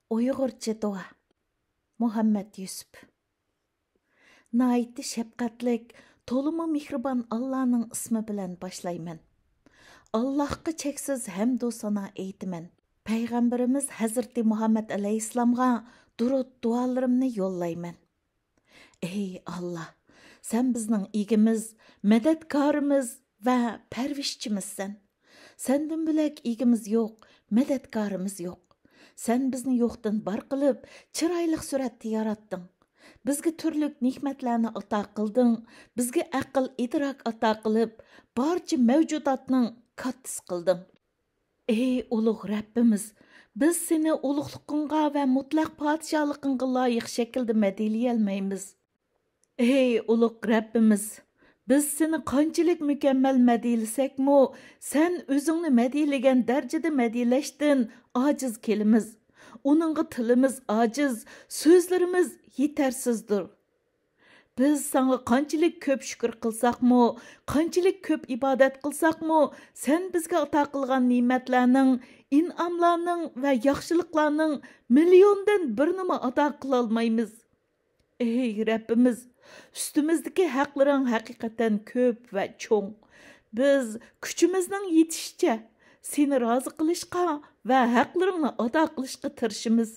Uyg'urcha duo. Muhammad Yusuf. Naiti şefqatlik, tolumu mihribon Allah'ның ismi bilan boshlayman. Allohga cheksiz hamd va sano aytaman. Payg'ambarimiz Hazrati Muhammad alayhissalomga durud duolarimni yo'llayman. Ey Allah, sen bizning egimiz, madadkorimiz va parvishchimizsan. Sendan bo'lak egimiz yo'q, madadkorimiz yo'q. Sen bizni yo'qdan bar qilib, chiroyli suratda yaratding. Bizga turlik ne'matlarni ato qilding. Bizga aql, idrok ato qilib, barcha mavjudotning kattis qilding. Ey ulug' Rabbimiz, biz seni ulug'liqingga va mutlaq podshohligingga loyiq shaklda madhiyalmaymiz. Ey ulug' Rabbimiz, biz seni qanchalik mukammal madhiylesakmi, sen o'zingni madhiylagan darajada madhiylashdan ojiz kelimiz. Uningga tilimiz ojiz, so'zlarimiz yetarsizdir. Biz sana qanchalik ko'p shukr qilsaqmi, qanchalik ko'p ibodat qilsaqmi, sen bizga ato qilgan ne'matlarning, in'omlarning va yaxshiliklarning milliondan birini ato qila olmaymiz. Ey Rabbimiz, üstimizdeki haqlaring haqiqatan ko'p va cho'ng. Biz kuchimizning yetishicha seni rozi qilishga va haqlaringni ado qilishga tirishimiz.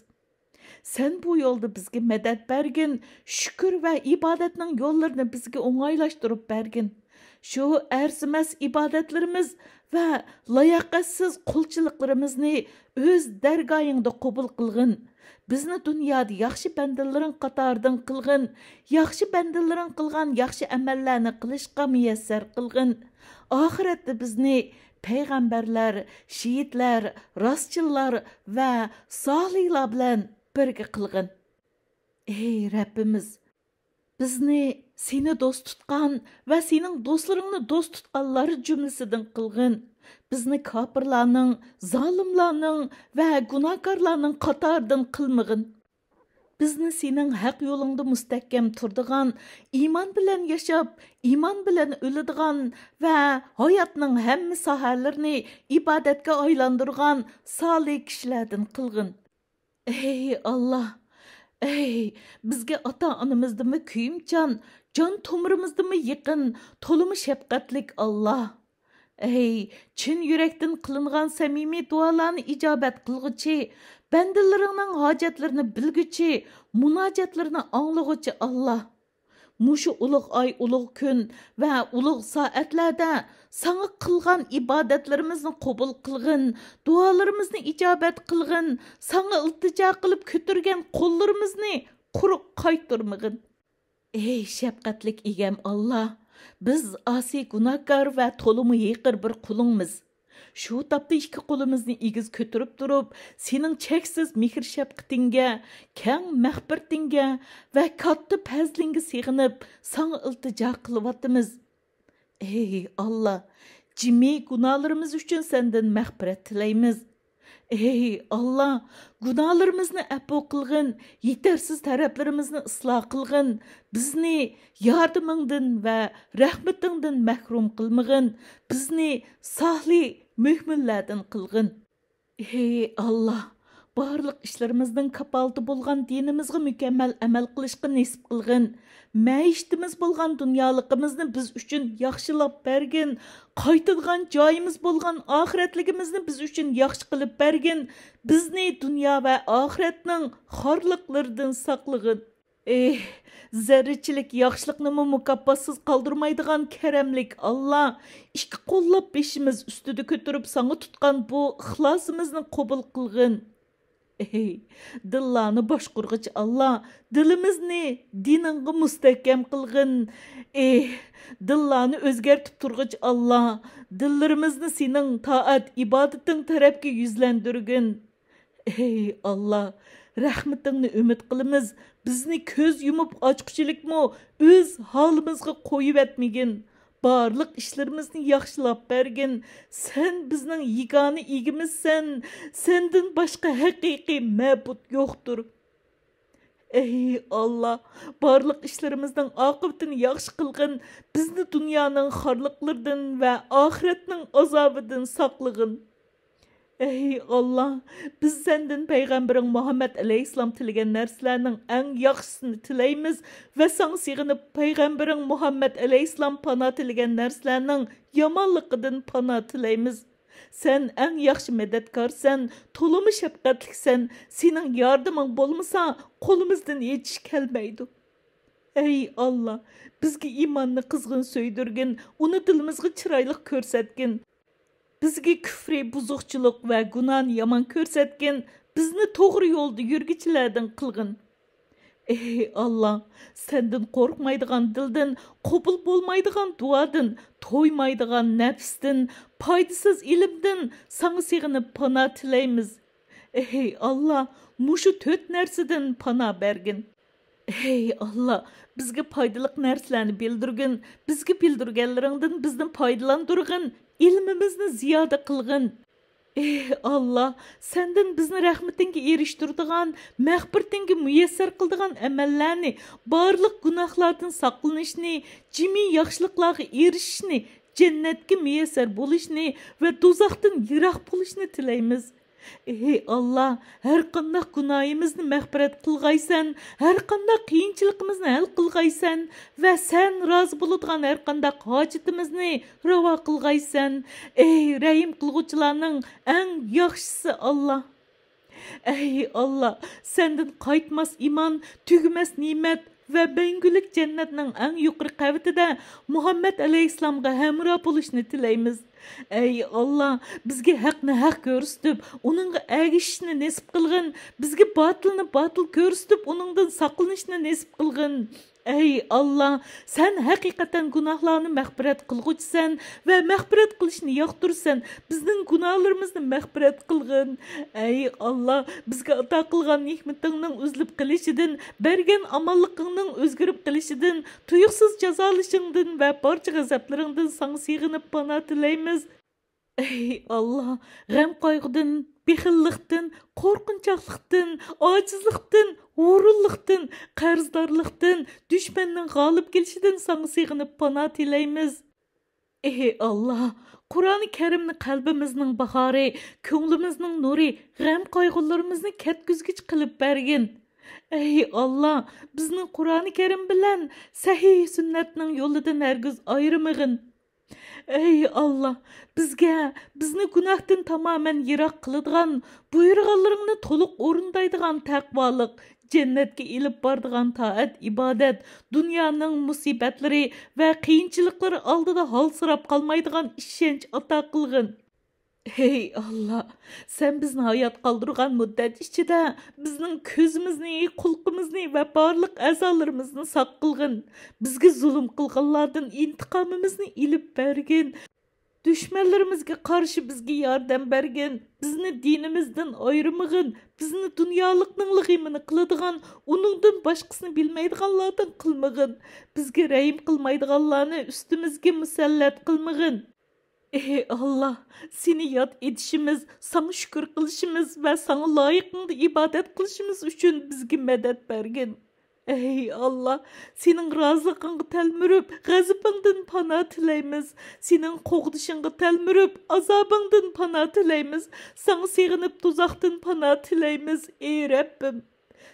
Sen bu yo'lda bizga madad bergin, shukr va ibodatning yo'llarini bizga o'ng'aylashtirib bergin. Shu arzimas ibodatlarimiz va layoqatsiz qulchiliklarimizni o'z dargohingda qabul qilgin. Bizni dunyoda yaxshi bandalaring qatoridan qilgin. Yaxshi bandalaring qilgan yaxshi amallarni qilishga muyassar qilgin. Oxiratda bizni payg'ambarlar, shehidlar, rostchillar va solihlar bilan birga qilgin. Ey Rabbimiz, bizni seni do'st tutgan va sening do'stlaringni do'st tutganlar jumlasidan qilgin. Bizni kafirlarning, zolimlarning va gunohkorlarning qatoridan qilmag'in. Bizni sening haq yo'lingda mustahkam turdigan, iymon bilan yashab, iymon bilan o'ladigan va hayotning hamma sohalarini ibodatga aylantirgan solih kishilardan qilgin. Ey Allah, ey bizga ota-onamizdimi kuyimchan, jon tomirimizdimi yaqin, to'limi shafqatlik Allah. Ey chin yurakdan qilingan samimiy duolarni ijobat qilg'uchi, bandalaringning hojatlarini bilguchi, munojatlarini anglag'uchi Allah. Mushu ulug' oy, ulug' kun va ulug' soatlarda sana qilgan ibodatlarimizni qabul qilgin, duolarimizni ijobat qilgin, sana iltijo qilib ko'targan qo'llarimizni quruq qaytarmag'in. Ey shafqatlik egam Allah, biz asi gunohkor va to'limi yiqir bir qulingmiz. Shu tapda ikki qo'limizni egiz ko'tarib turib, sening cheksiz mehr shafqatingga, keng mag'firatingga va katta fazlingga sig'inib, sana iltijo qilyapmiz. Ey Allah, jimi gunohlarimiz uchun sendan mag'firat tilaymiz. Ey Allah, gunohlarimizni afv qilgin, yetarsiz taraflarimizni isloh qilgin, bizni yordamingdan va rahmatingdan mahrum qilmag'in, bizni solih mu'minlardan qilgin. Ey Allah, barliq ishlarimizning kapolati bo'lgan dinimizga mukammal amal qilishga nasib qilgin. Maishtimiz bo'lgan dunyoligimizni biz uchun yaxshilab bergin. Qaytadigan joyimiz bo'lgan oxiratligimizni biz uchun yaxshi qilib bergin. Bizni dunyo va oxiratning xorliqlaridan saqlag'in. Zarrachilik yaxshilikni mukofotsiz qoldirmaydigan karamlik Allah, ikki qo'llab beshimiz ustida ko'tarib sana tutgan bu ixlosimizni qabul qilgin. Ey dillarni boshqurg'ich Allah, dilimizni diningga mustahkam qilgin. Ey dillarni o'zgartib turg'ich Allah, dillarimizni sening toat ibodating tarafga yuzlantirgin. Ey Allah, rahmatingni umid qilamiz. Bizni ko'z yumib ochquchilikmi o'z holimizga qo'yib etmagin. Barliq ishlarimizni yaxshilab bergin. Sen bizning yagona egimizsan. Sendan boshqa haqiqiy ma'bud yo'qdir. Ey Allah, barliq ishlarimizning oqibatini yaxshi qilgin. Bizni dunyoning xorliqlaridan va oxiratning azobidan saqlag'in. Ey Allah, biz senden Peygamberin Muhammed Aleyhisselam tilegen narsalarning eng yaxşısını tileymiz ve sana sığınıp Peygamberin Muhammed Aleyhisselam pana tilegen narsalarning yomonligidan pana tileymiz. Sen eng yaxşı medetkarsan, tolumu şefqatliksen, senin yardımın bolmasa kolumuzdan hiç iş kelmeydi. Ey Allah, bizge imanni qizg'in söydürgin, uni dilimizga chiroyli ko'rsatgin. Bizga küfri, buzuqchilik va gunohni yomon ko'rsatgin, bizni to'g'ri yo'lda yurgichilardan qilgin. Ey Allah, senden qo'rqmaydigan dildan, qabul bo'lmaydigan duodan, to'ymaydigan nafsdan, foydasiz ilmdan sana sig'inib panoh tilaymiz. Ey Allah, mushu 4 narsadan panoh bergin. Ey Allah, bizga foydali narsalarni bildirgin, bizga bildirganlaringdan bizni foydalantirgin, ilmimizni ziyoda qilgin. Ey Allah, senden bizni rahmetinga erishtirdigan, mag'firatinga muyassar qildigan amallarni, barliq gunohlardan saqlanishni, jimi yaxshiliklarga erishishni, jannatga muyassar bo'lishni va do'zaxdan yiroq bo'lishni tilaymiz. Ey Allah, her qanday gunohimizni mag'firat qilgaysan, her qanday qiyinchiligimizni hal qilgaysan va sen rozi bo'ladigan her qanday hojatimizni ravo qilgaysan. Ey rahim qilguvchilarning eng yaxshisi Allah. Ey Allah, senden qaytmas iman, tugmas ne'mat ve bengülük cennetinin en yukarı qavatida Muhammed Aleyhisselam'a hamroh bo'lishni tilaymiz. Ey Allah, bizga haqni haq ko'rsatib, uningga ergishishni nasib qilgin, bizga botilni botil ko'rsatib, uningdan saqlanishni nasib qilgin. Ey Allah, sen haqiqatan gunohlarni mag'firat qilguvchisan va mag'firat qilishni yoqtirsan, bizning gunohlarimizni mag'firat qilgin. Ey Allah, bizga ato qilgan ne'matingning uzilib qilishidan, bergan amonligingning o'zgarib qilishidan, tuyuqsiz jazolashingdan va barcha g'azablaringdan sana sig'inib panoh tilaymiz. Ey Allah, g'am qayg'udan, bexillikdan, qo'rqinchoqlikdan, ojizlikdan, o'rinlikdan, qarzdorlikdan, dushmanning g'olib kelishidan sana sig'inib panoh tilaymiz. Ey Allah, Qur'oni Karimni qalbimizning bahori, ko'nglimizning nuri, g'am qayg'ularimizni ketkizgich qilib bergin. Ey Allah, bizni Qur'oni Karim bilan sahih sunnatning yo'lidan hargiz ayirmag'in. Ey Allah, bizni gunohdan tamoman yiroq qiladigan, buyurganlaringni to'liq o'rindaydigan taqvolik, jannatga ilib bordigan taat, ibodat, dunyoning musibatlari va qiyinchiliklari oldida holsirab qolmaydigan ishonch ato qilgin. Ey Allah, sen bizni hayot qoldirgan muddat ichida bizning ko'zimizni, qulqimizni va barliq a'zolarimizni saq qilgin. Bizga zulm qilganlardan intiqomimizni ilib bergin. Düşmanlarımızga qarşı bizga yordam bergin. Bizni dinimizdan ayırmag'in. Bizni dunyolikning lig'imini qiladigan, uningdan boshqasini bilmaydiganlardan qilmag'in. Bizga rahim qilmaydiganlarni ustimizga musallat qilmag'in. Ey Allah, seni yad etişimiz, sana şükür qilishimiz va sana loyiqingda ibodat qilishimiz uchun bizga madad bergin. Ey Allah, senin razılığına telmürüp, gazabından panoh tilaymiz. Senin qoğdışına telmürüp, azabından panoh tilaymiz. Sana sığınıp tuzaqdan panoh tilaymiz. Ey Rabbim,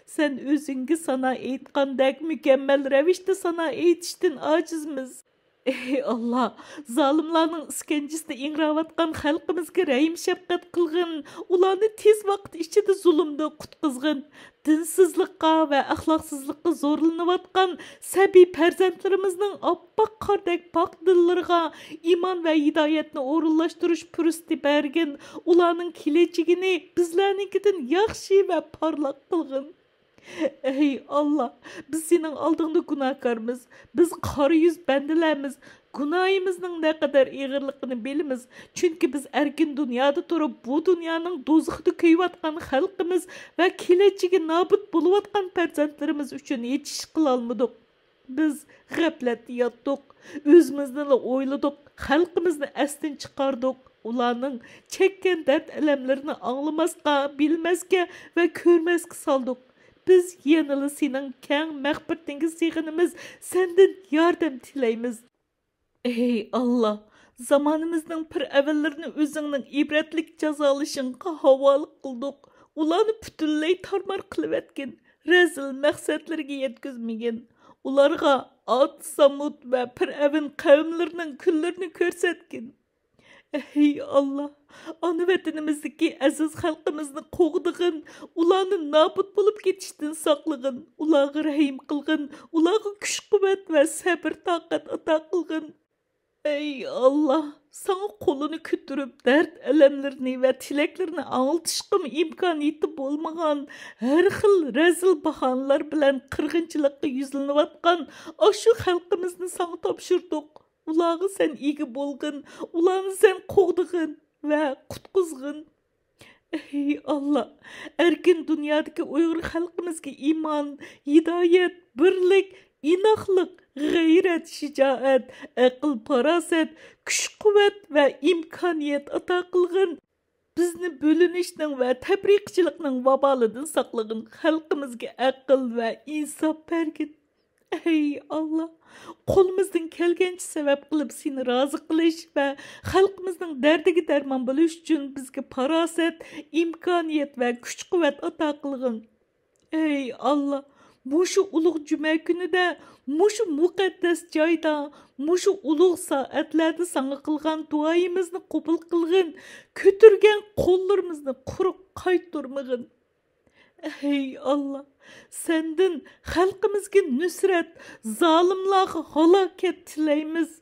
sen özünge sana aytqandek mükemmel ravishda sana aytishdan ojizmiz. Ey Allah, zalimlarning iskanjisida ingravatgan xalqimizga rahim shafqat qilgin. Ularni tez vaqt ichida zulmdan qutqizgin. Dinsizlikqa va axloqsizlikqa zo'rlanayotgan sabiy farzandlarimizning oppoq qordek pok dillariga iymon va hidoyatni o'rinlashtirish fursati bergin. Ularning kelajagini bizlarnikidan yaxshi va porloq qilgin. Ey Allah, biz senin aldığında günahkarımız, biz qora yüz bendilerimiz, günahımızın ne kadar ağırlığını bilimiz. Çünkü biz erkin dünyada durup bu dünyanın dozaqda köyüvatkan halkımız ve keleceği nabut buluvatkan perzentlerimiz üçün hiç iş kılalmadık. Biz gaflatda yattık, özümüzni oyladık, halkımızını estin çıkardık. Ularning çekken dert elemlerini anlamasqa, bilmesке ve körmesке saldık. Biz yanılı senin keng mag'firatingga sig'inimiz, senden yardım tilaymiz. Ey Allah, Zamanımızның pir əvəllərini özünün ibretlik cazalışınqa havalı qıldık. Ularını bütünley tarmar qılıvetkin, rezil məqsədlərə yetkizmegin. Ularga Ad, Samud və pir əvin qavmlərinin küllərini görsətkin. Ey Allah, ana vətənimizdeki əziz xalqımızını qoğduğun, ularını nabut bulup ketişdən saqlığın, ularga rəhim qılğın, ularga küç qüvvət və səbir taqat ata qılğın. Ey Allah, sana kolunu kütürüp dert elemlerini ve tileklerini anıltışkım imkaniyeti bolmagan, her xil rezil bahanlar bilen kırgınçılıkla yüzlenivatkan aşı halkımızını sana topşırdık. Ulağı sen iyi bolgın, ulağını sen qoğduğun ve kutquzgın. Ey Allah, erkin dünyadaki Uyghur halkımızga iman, hidayet, birlik, inaqlık, gayret, şicaat, aql, paraset, kuch-quvvat ve imkaniyet ata qılgın. Bizni bölünüşning ve tebriqchilikning vabalından saqlagın. Halkımızga aql ve insaf bergin. Ey Allah, qo'limizdan kelgancha sabab qilib seni rozi qilish va xalqimizning dardiga darmon bo'lish uchun bizga farosat, imkoniyat va kuch-quvvat ato qilgin. Ey Allah, mushu ulug' juma kunida, mushu muqaddas joyda, mushu ulug' soatlarda sana qilgan duoyimizni qabul qilgin. Ko'tirgan qo'llarimizni quruq qaytarmagin. Ey Allah, senden xalqimizga nusrat, zalimlarga halokat tilaymiz.